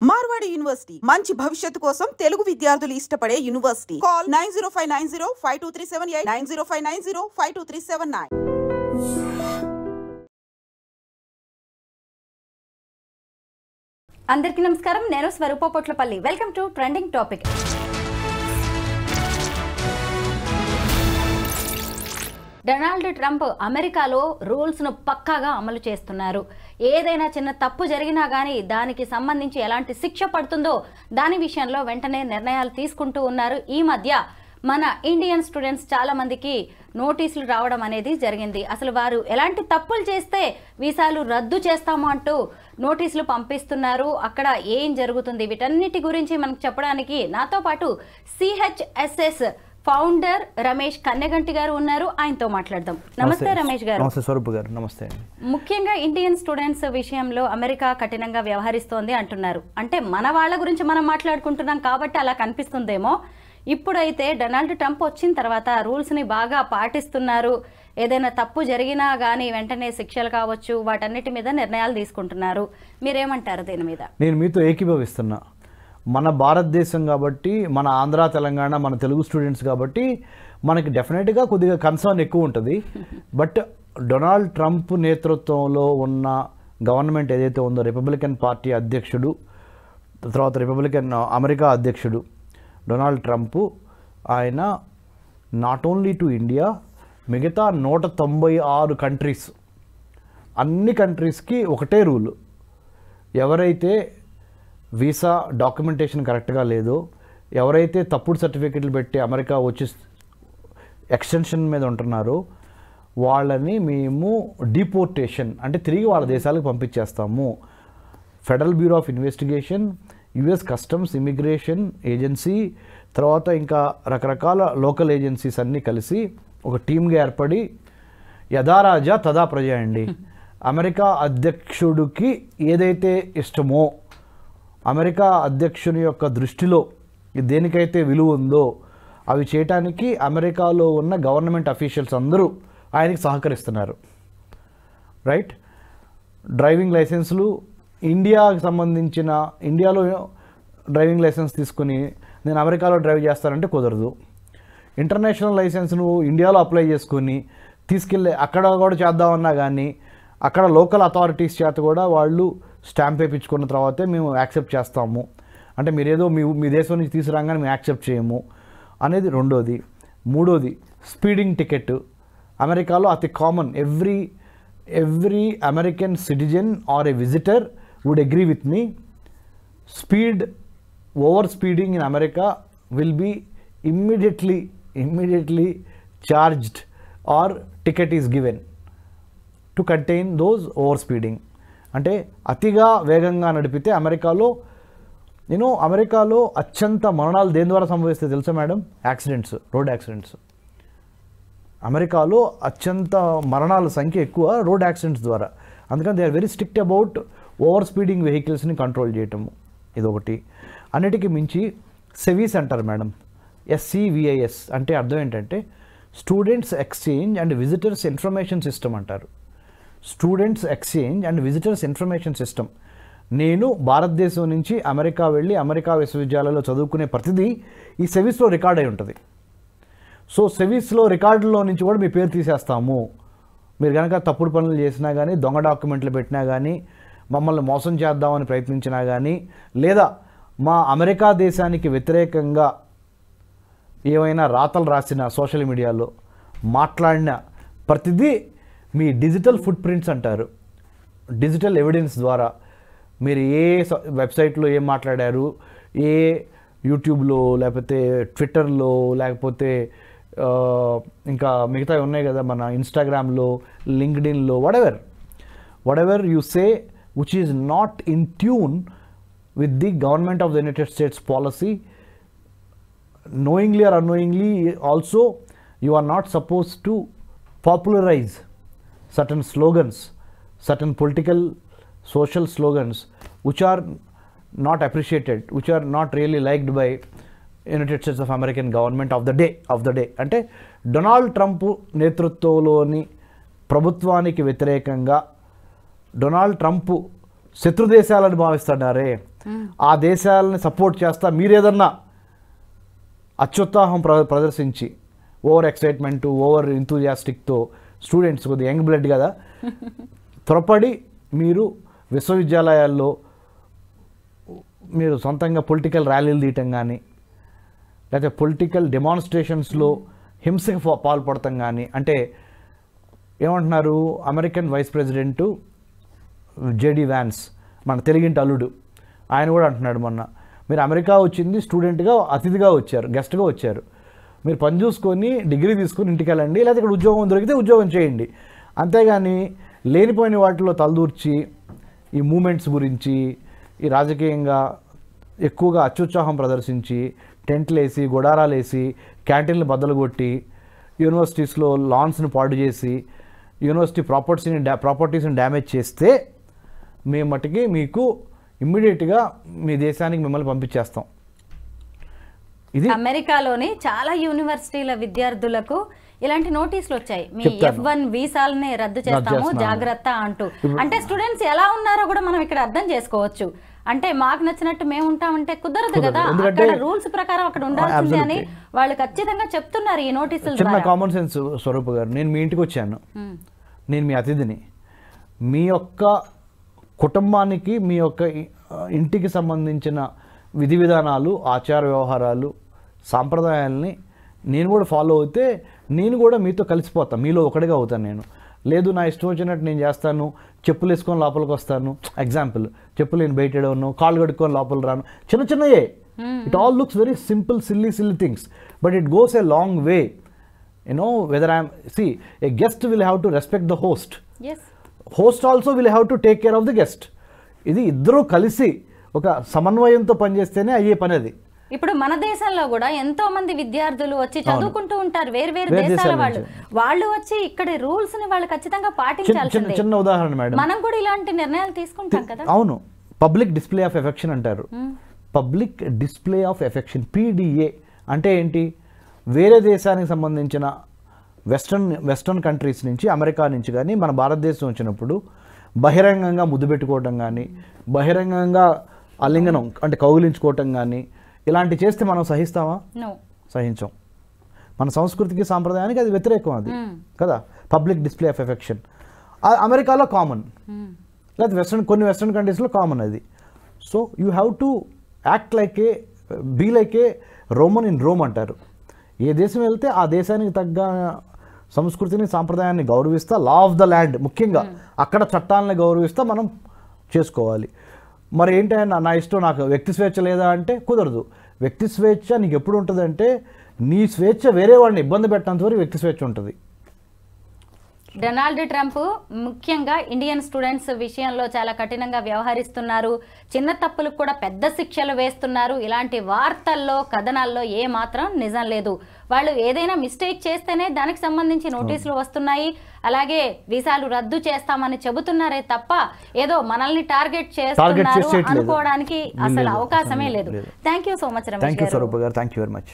Marwadi university మంచి భవిష్యత్తు కోసం తెలుగు విద్యార్థులు ఇష్టపడే యూనివర్సిటీ. కాల్ 9059052378 9059052379. అందరికీ నమస్కారం. నేను Swaroopa Potlapalli. Welcome to trending topic. Donald Trump అమెరికాలో రూల్స్ను పక్కాగా అమలు చేస్తున్నారు. ఏదైనా చిన్న తప్పు జరిగినా కానీ దానికి సంబంధించి ఎలాంటి శిక్ష పడుతుందో దాని విషయంలో వెంటనే నిర్ణయాలు తీసుకుంటూ ఉన్నారు. ఈ మధ్య మన ఇండియన్ స్టూడెంట్స్ చాలా మందికి నోటీసులు రావడం అనేది జరిగింది. అసలు వారు ఎలాంటి తప్పులు చేస్తే వీసాలు రద్దు చేస్తాము అంటూ నోటీసులు పంపిస్తున్నారు. అక్కడ ఏం జరుగుతుంది, వీటన్నిటి గురించి మనకు చెప్పడానికి నాతో పాటు CHSS ఫౌండర్ రమేష్ కన్నెగంటి గారు ఉన్నారు. ఆయనతో మాట్లాడదాం. నమస్తే రమేష్ గారు. నమస్తే స్వరూప్ గారు. నమస్తే. ముఖ్యంగా ఇండియన్ స్టూడెంట్స్ విషయంలో అమెరికా కఠినంగా వ్యవహరిస్తోంది అంటున్నారు. అంటే మన వాళ్ళ గురించి మనం మాట్లాడుకుంటున్నాం కాబట్టి అలా కనిపిస్తుందేమో. ఇప్పుడైతే డొనాల్డ్ ట్రంప్ వచ్చిన తర్వాత రూల్స్ని బాగా పాటిస్తున్నారు. ఏదైనా తప్పు జరిగినా కానీ వెంటనే శిక్షలు కావచ్చు, వాటన్నిటి మీద నిర్ణయాలు తీసుకుంటున్నారు. మీరేమంటారు దీని మీద? నేను మీతో ఏకీభవిస్తున్నా. మన భారతదేశం కాబట్టి, మన ఆంధ్ర తెలంగాణ, మన తెలుగు స్టూడెంట్స్ కాబట్టి మనకి డెఫినెట్గా కొద్దిగా కన్సర్న్ ఎక్కువ ఉంటుంది. బట్ డొనాల్డ్ ట్రంప్ నేతృత్వంలో ఉన్న గవర్నమెంట్ ఏదైతే ఉందో, రిపబ్లికన్ పార్టీ అధ్యక్షుడు, తర్వాత రిపబ్లికన్ అమెరికా అధ్యక్షుడు డొనాల్డ్ ట్రంప్, ఆయన నాట్ ఓన్లీ టు ఇండియా, మిగతా 196 కంట్రీస్, అన్ని కంట్రీస్కి ఒకటే రూలు. ఎవరైతే వీసా డాక్యుమెంటేషన్ కరెక్ట్గా లేదో, ఎవరైతే తప్పుడు సర్టిఫికెట్లు పెట్టి అమెరికా వచ్చి ఎక్స్టెన్షన్ మీద ఉంటున్నారో వాళ్ళని మేము డిపోర్టేషన్ అంటే తిరిగి వాళ్ళ దేశాలకు పంపించేస్తాము. Federal bureau of investigation, US customs immigration agency, తర్వాత ఇంకా రకరకాల లోకల్ ఏజెన్సీస్ అన్నీ కలిసి ఒక టీమ్గా ఏర్పడి యథారాజా తదా ప్రజ అండి. అమెరికా అధ్యక్షుడికి ఏదైతే ఇష్టమో, అమెరికా అధ్యక్షుని యొక్క దృష్టిలో దేనికైతే విలువ ఉందో అవి చేయటానికి అమెరికాలో ఉన్న గవర్నమెంట్ అఫీషియల్స్ అందరూ ఆయనకి సహకరిస్తున్నారు. రైట్. డ్రైవింగ్ లైసెన్సులు, ఇండియాకి సంబంధించిన ఇండియాలో డ్రైవింగ్ లైసెన్స్ తీసుకుని నేను అమెరికాలో డ్రైవ్ చేస్తానంటే కుదరదు. ఇంటర్నేషనల్ లైసెన్స్ నువ్వు ఇండియాలో అప్లై చేసుకొని తీసుకెళ్ళి అక్కడ కూడా చేద్దామన్నా కానీ అక్కడ లోకల్ అథారిటీస్ చేత కూడా వాళ్ళు స్టాంప్ వేయించుకున్న తర్వాతే మేము యాక్సెప్ట్ చేస్తాము. అంటే మీరేదో మీ దేశం నుంచి తీసుకురాగానే మేము యాక్సెప్ట్ చేయము అనేది రెండోది. మూడోది స్పీడింగ్ టికెట్. అమెరికాలో అతి common. Every American citizen or a visitor would agree with me, over speeding in America will be immediately charged or ticket is given to contain those over speeding. అంటే అతిగా వేగంగా నడిపితే అమెరికాలో అమెరికాలో అత్యంత మరణాలు దేని ద్వారా సంభవిస్తాయి తెలుసా మేడం? Accidents, road accidents. అమెరికాలో అత్యంత మరణాల సంఖ్య ఎక్కువ రోడ్ యాక్సిడెంట్స్ ద్వారా. అందుకని they are very strict about over speeding వెహికల్స్ని కంట్రోల్ చేయటము. ఇదొకటి. అన్నిటికీ మించి సెవీస్ అంటారు మేడం. SCVIS అంటే అర్థం ఏంటంటే students exchange and visitors information system అంటారు. Students exchange and visitors information system. నేను భారతదేశం నుంచి అమెరికా వెళ్ళి అమెరికా విశ్వవిద్యాలయంలో చదువుకునే ప్రతిదీ ఈ సెవీస్లో రికార్డ్ అయి ఉంటుంది. సో సెవీస్లో రికార్డులో నుంచి కూడా మీ పేరు తీసేస్తాము. మీరు కనుక తప్పుడు పనులు చేసినా కానీ, దొంగ డాక్యుమెంట్లు పెట్టినా కానీ, మమ్మల్ని మోసం చేద్దామని ప్రయత్నించినా కానీ, లేదా మా అమెరికా దేశానికి వ్యతిరేకంగా ఏమైనా రాతలు రాసిన సోషల్ మీడియాలో మాట్లాడిన ప్రతిదీ మీ డిజిటల్ ఫుట్ ప్రింట్స్ అంటారు. డిజిటల్ ఎవిడెన్స్ ద్వారా మీరు ఏ వెబ్సైట్లో ఏం మాట్లాడారు, ఏ యూట్యూబ్లో లేకపోతే ట్విట్టర్లో లేకపోతే ఇంకా మిగతా ఉన్నాయి కదా మన ఇన్స్టాగ్రామ్లో, లింక్డ్ఇన్లో, whatever you say which is not in tune with the government of the United States policy, knowingly or unknowingly also you are not supposed to popularize certain slogans, certain political social slogans which are not appreciated, which are not really liked by United States of American government of the day. అంటే Donald Trump నేతృత్వంలోని ప్రభుత్వానికి వ్యతిరేకంగా Donald Trump శత్రు దేశాలను భావిస్తున్నారే, ఆ దేశాలని support చేస్తా మీరేదన్నా అత్యుత్సాహం ప్రదర్శించి ఓవర్ ఎక్సైట్మెంట్ ఓవర్ ఎంతూజియాస్టిక్తో స్టూడెంట్స్ కొద్దిగా యంగ్ బ్లడ్ కదా త్వరపడి మీరు విశ్వవిద్యాలయాల్లో మీరు సొంతంగా పొలిటికల్ ర్యాలీలు తీయటం కానీ లేకపోతే పొలిటికల్ డెమాన్స్ట్రేషన్స్లో హింసకి పాల్పడటం కానీ అంటే ఏమంటున్నారు American vice president JD Vance మన తెలుగింటి అల్లుడు ఆయన కూడా అంటున్నాడు మొన్న మీరు అమెరికా వచ్చింది స్టూడెంట్గా అతిథిగా వచ్చారు గెస్ట్గా వచ్చారు మీరు పని చూసుకొని డిగ్రీ తీసుకొని ఇంటికి వెళ్ళండి లేకపోతే ఇక్కడ ఉద్యోగం దొరికితే ఉద్యోగం చేయండి అంతేగాని లేనిపోయిన వాటిలో తలదూర్చి ఈ మూమెంట్స్ గురించి ఈ రాజకీయంగా ఎక్కువగా అత్యుత్సాహం ప్రదర్శించి టెంట్లు వేసి గుడారాలు వేసి క్యాంటీన్లు బద్దలు కొట్టి యూనివర్సిటీస్లో లాన్స్ని పాడు చేసి యూనివర్సిటీ ప్రాపర్టీస్ని డ్యామేజ్ చేస్తే మేము మటుకి మీకు ఇమ్మీడియట్గా మీ దేశానికి మిమ్మల్ని పంపించేస్తాం. ఇది అమెరికాలోని చాలా యూనివర్సిటీల విద్యార్థులకు ఇలాంటి నోటీసులు వచ్చాయి మీ F1 వీసాలని రద్దు చేస్తాము జాగ్రత్త అంటూ. అంటే స్టూడెంట్స్ ఎలా ఉన్నారో కూడా మనం ఇక్కడ అర్థం చేసుకోవచ్చు. అంటే మాకు నచ్చినట్టు మేము ఉంటామంటే కుదరదు కదా, అక్కడ రూల్స్ ప్రకారం అక్కడ ఉండాల్సింది అని వాళ్ళు ఖచ్చితంగా చెప్తున్నారు ఈ నోటీసులు. చిన్న కామన్ సెన్స్ స్వరూప్ గారు, నేను మీ ఇంటికి వచ్చాను, నేను మీ అతిథిని, మీ యొక్క కుటుంబానికి మీ యొక్క ఇంటికి సంబంధించిన విధి విధానాలు ఆచార వ్యవహారాలు సాంప్రదాయాలని నేను కూడా ఫాలో అయితే నేను కూడా మీతో కలిసిపోతాను, మీలో ఒకటిగా అవుతాను. నేను లేదు నా ఇష్టం వచ్చినట్టు నేను చేస్తాను, చెప్పులు వేసుకొని లోపలికి వస్తాను, ఎగ్జాంపుల్ చెప్పులు నేను బయట ఉన్నాను, కాళ్ళు కడుక్కొని లోపల రాను, చిన్న చిన్నయే. It all looks very simple silly things but it goes a long way. Whether I'm a guest will have to respect the host also will have to take care of the guest. ఇది ఇద్దరూ కలిసి ఒక సమన్వయంతో పనిచేస్తేనే అయ్యే పని అది. ఇప్పుడు మన దేశంలో కూడా ఎంతో మంది విద్యార్థులు వచ్చి చదువుకుంటూ ఉంటారు వేరు దేశాల వాళ్ళు వచ్చి ఇక్కడ రూల్స్ ని వాళ్ళు ఖచ్చితంగా పాటించాల్సిందే. చిన్న ఉదాహరణ మేడం, మనం కూడా ఇలాంటి నిర్ణయాలు తీసుకుంటాం కదా. అవును, పబ్లిక్ డిస్ప్లే ఆఫ్ ఎఫెక్షన్ అంటారు. Public display of affection PDA అంటే ఏంటి? వేరే దేశానికి సంబంధించిన వెస్ట్రన్ కంట్రీస్ నుంచి అమెరికా నుంచి కానీ మన భారతదేశం వచ్చినప్పుడు బహిరంగంగా ముద్దు పెట్టుకోవటం కానీ బహిరంగంగా అలింగనం అంటే కౌగిలించుకోవటం కానీ ఇలాంటి చేస్తే మనం సహిస్తామా? సహించాం. మన సంస్కృతికి సాంప్రదాయానికి అది వ్యతిరేకం అది కదా. పబ్లిక్ డిస్ప్లే ఆఫ్ ఎఫెక్షన్ అమెరికాలో కామన్, లేదా కొన్ని వెస్ట్రన్ కంట్రీస్లో కామన్ అది. So you have to act like A B like A Roman in Rome అంటారు. ఏ దేశం వెళ్తే ఆ దేశానికి తగ్గ సంస్కృతిని సాంప్రదాయాన్ని గౌరవిస్తా, లా ఆఫ్ ద ల్యాండ్ ముఖ్యంగా అక్కడ చట్టాలని గౌరవిస్తా మనం చేసుకోవాలి. మరి ఏంటంటే నా ఇష్టం, నాకు వ్యక్తి స్వేచ్ఛ లేదా అంటే కుదరదు. వ్యక్తి స్వేచ్ఛ నీకు ఎప్పుడు ఉంటుంది అంటే నీ స్వేచ్ఛ వేరే వాడిని ఇబ్బంది పెట్టినంత వరకు వ్యక్తి స్వేచ్ఛ ఉంటుంది. డొనాల్డ్ ట్రంప్ ముఖ్యంగా ఇండియన్ స్టూడెంట్స్ విషయంలో చాలా కఠినంగా వ్యవహరిస్తున్నారు, చిన్న తప్పులకు కూడా పెద్ద శిక్షలు వేస్తున్నారు. ఇలాంటి వార్తల్లో కథనాల్లో ఏ మాత్రం నిజం లేదు. వాళ్ళు ఏదైనా మిస్టేక్ చేస్తేనే దానికి సంబంధించి నోటీసులు వస్తున్నాయి. అలాగే వీసాలు రద్దు చేస్తామని చెబుతున్నారే తప్ప ఏదో మనల్ని టార్గెట్ చేస్తున్నారు అనుకోవడానికి అసలు అవకాశమే లేదు. Thank you so much Ramesh garu. Thank you very much.